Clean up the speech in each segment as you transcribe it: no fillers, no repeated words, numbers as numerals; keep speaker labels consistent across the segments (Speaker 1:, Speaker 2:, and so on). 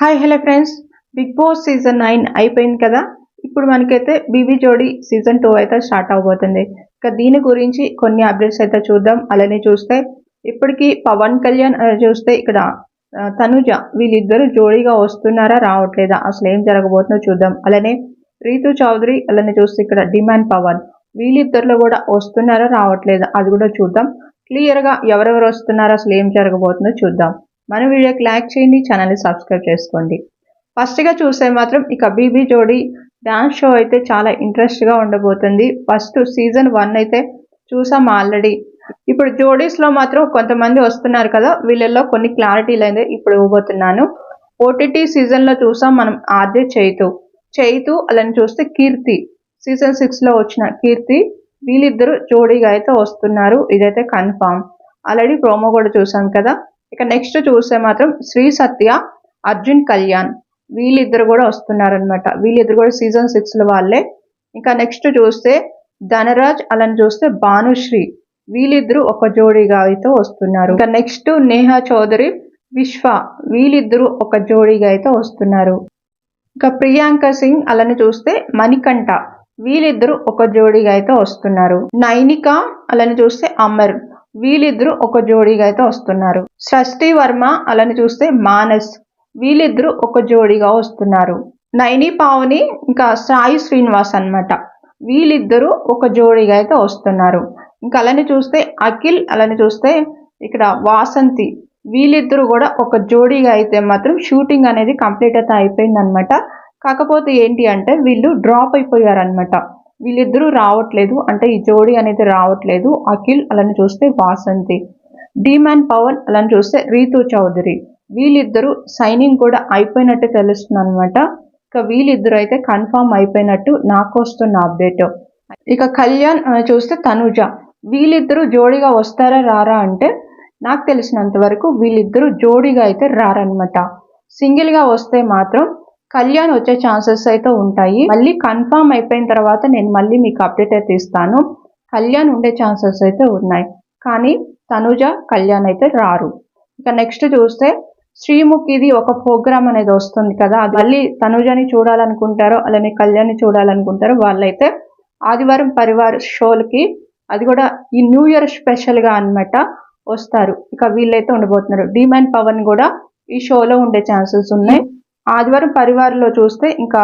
Speaker 1: Hi hello friends, Bigg Boss season 9 అయిపోయింది కదా. ఇప్పుడు మనకైతే బీబీ జోడీ సీజన్ 2 అయితే స్టార్ట్ అవబోతుంది. ఇక దీని గురించి కొన్ని అప్డేట్స్ అయితే చూద్దాం. అలానే చూస్తే ఇప్పటికీ పవన్ కళ్యాణ్ చూస్తే ఇక్కడ తనుజ వీళ్ళిద్దరూ జోడీగా వస్తున్నారా రావట్లేదా, అసలు ఏం జరగబోతుందో చూద్దాం. అలానే రీతు చౌదరి అలానే చూస్తే ఇక్కడ డిమాండ్ పవన్ వీళ్ళిద్దరిలో కూడా వస్తున్నారా రావట్లేదా అది కూడా చూద్దాం. క్లియర్గా ఎవరెవరు వస్తున్నారో అసలు ఏం జరగబోతుందో చూద్దాం. మన వీడియోకి లైక్ చేయండి, ఛానల్ని సబ్స్క్రైబ్ చేసుకోండి. ఫస్ట్గా చూస్తే మాత్రం ఇక బీబీ జోడీ డాన్స్ షో అయితే చాలా ఇంట్రెస్ట్గా ఉండబోతుంది. ఫస్ట్ సీజన్ 1 అయితే చూసాం ఆల్రెడీ. ఇప్పుడు జోడీస్లో మాత్రం కొంతమంది వస్తున్నారు కదా, వీళ్ళల్లో కొన్ని క్లారిటీలు అయితే ఇప్పుడు ఇవ్వబోతున్నాను. ఓటీటీ సీజన్లో చూసాం మనం ఆర్జే చైతు అలాని చూస్తే కీర్తి సీజన్ 6లో వచ్చిన కీర్తి వీళ్ళిద్దరూ జోడీగా అయితే వస్తున్నారు, ఇదైతే కన్ఫామ్. ఆల్రెడీ ప్రోమో కూడా చూసాం కదా. ఇక నెక్స్ట్ చూస్తే మాత్రం శ్రీ సత్య అర్జున్ కళ్యాణ్ వీళ్ళిద్దరు కూడా వస్తున్నారనమాట. వీళ్ళిద్దరు కూడా సీజన్ 6లో వాళ్ళే. ఇంకా నెక్స్ట్ చూస్తే ధనరాజ్ అలాని చూస్తే భానుశ్రీ వీళ్ళిద్దరూ ఒక జోడీగా అయితే వస్తున్నారు. ఇంకా నెక్స్ట్ నేహా చౌదరి విశ్వ వీళ్ళిద్దరూ ఒక జోడీగా అయితే వస్తున్నారు. ఇంకా ప్రియాంక సింగ్ అలాని చూస్తే మణికంఠ వీళ్ళిద్దరూ ఒక జోడీగా అయితే వస్తున్నారు. నైనిక అలాని చూస్తే అమర్ వీళ్ళిద్దరూ ఒక జోడీగా అయితే వస్తున్నారు. సృష్టి వర్మ అలాని చూస్తే మానస్ వీళ్ళిద్దరూ ఒక జోడీగా వస్తున్నారు. నైని పావని ఇంకా సాయి శ్రీనివాస్ అన్నమాట, వీళ్ళిద్దరూ ఒక జోడీగా అయితే వస్తున్నారు. ఇంకా అలాని చూస్తే అఖిల్ అలాని చూస్తే ఇక్కడ వాసంతి వీళ్ళిద్దరూ కూడా ఒక జోడీగా అయితే మాత్రం షూటింగ్ అనేది కంప్లీట్ అయితే అయిపోయింది అనమాట. కాకపోతే ఏంటి అంటే వీళ్ళు డ్రాప్ అయిపోయారనమాట. వీళ్ళిద్దరూ రావట్లేదు, అంటే ఈ జోడీ అనేది రావట్లేదు. అఖిల్ అలాని చూస్తే వాసంతి, డిమాండ్ పవన్ అలాని చూస్తే రీతు చౌదరి వీళ్ళిద్దరూ సైనింగ్ కూడా అయిపోయినట్టు తెలుస్తుంది అనమాట. ఇక వీళ్ళిద్దరూ అయితే కన్ఫామ్ అయిపోయినట్టు నాకు వస్తున్న అప్డేట్. ఇక కళ్యాణ్ చూస్తే తనుజ వీళ్ళిద్దరూ జోడీగా వస్తారా రారా అంటే నాకు తెలిసినంత వరకు వీళ్ళిద్దరూ జోడీగా అయితే రారనమాట. సింగిల్గా వస్తే మాత్రం కళ్యాణ్ వచ్చే ఛాన్సెస్ అయితే ఉంటాయి. మళ్ళీ కన్ఫామ్ అయిపోయిన తర్వాత నేను మళ్ళీ మీకు అప్డేట్ అయితే ఇస్తాను. కళ్యాణ్ ఉండే ఛాన్సెస్ అయితే ఉన్నాయి, కానీ తనుజ కళ్యాణ్ అయితే రారు. ఇక నెక్స్ట్ చూస్తే శ్రీముఖిది ఒక ప్రోగ్రామ్ అనేది వస్తుంది కదా, అది మళ్ళీ తనుజని చూడాలనుకుంటారో అలానే కళ్యాణ్ని చూడాలనుకుంటారో వాళ్ళైతే ఆదివారం పరివార్ షోలకి, అది కూడా ఈ న్యూ ఇయర్ స్పెషల్గా అనమాట వస్తారు. ఇక వీళ్ళైతే ఉండబోతున్నారు. డిమాండ్ పవన్ కూడా ఈ షోలో ఉండే ఛాన్సెస్ ఉన్నాయి. ఆదివారం పరివార్లో చూస్తే ఇంకా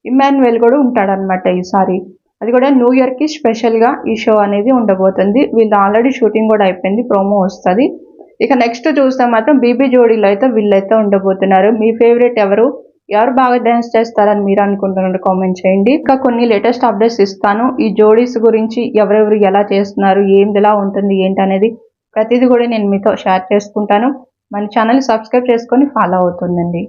Speaker 1: ఇమ్మాన్యుయల్ కూడా ఉంటాడనమాట ఈసారి. అది కూడా న్యూ ఇయర్కి స్పెషల్గా ఈ షో అనేది ఉండబోతుంది. వీళ్ళు ఆల్రెడీ షూటింగ్ కూడా అయిపోయింది, ప్రోమో వస్తుంది. ఇక నెక్స్ట్ చూస్తే మాత్రం బీబీ జోడీలో అయితే వీళ్ళైతే ఉండబోతున్నారు. మీ ఫేవరెట్ ఎవరు బాగా డ్యాన్స్ చేస్తారని మీరు అనుకుంటున్నారు కామెంట్ చేయండి. ఇంకా కొన్ని లేటెస్ట్ అప్డేట్స్ ఇస్తాను. ఈ జోడీస్ గురించి ఎవరెవరు ఎలా చేస్తున్నారు, ఎలా ఉంటుంది ఏంటి అనేది ప్రతిదీ కూడా నేను మీతో షేర్ చేసుకుంటాను. మన ఛానల్ సబ్స్క్రైబ్ చేసుకొని ఫాలో అవుతుందండి.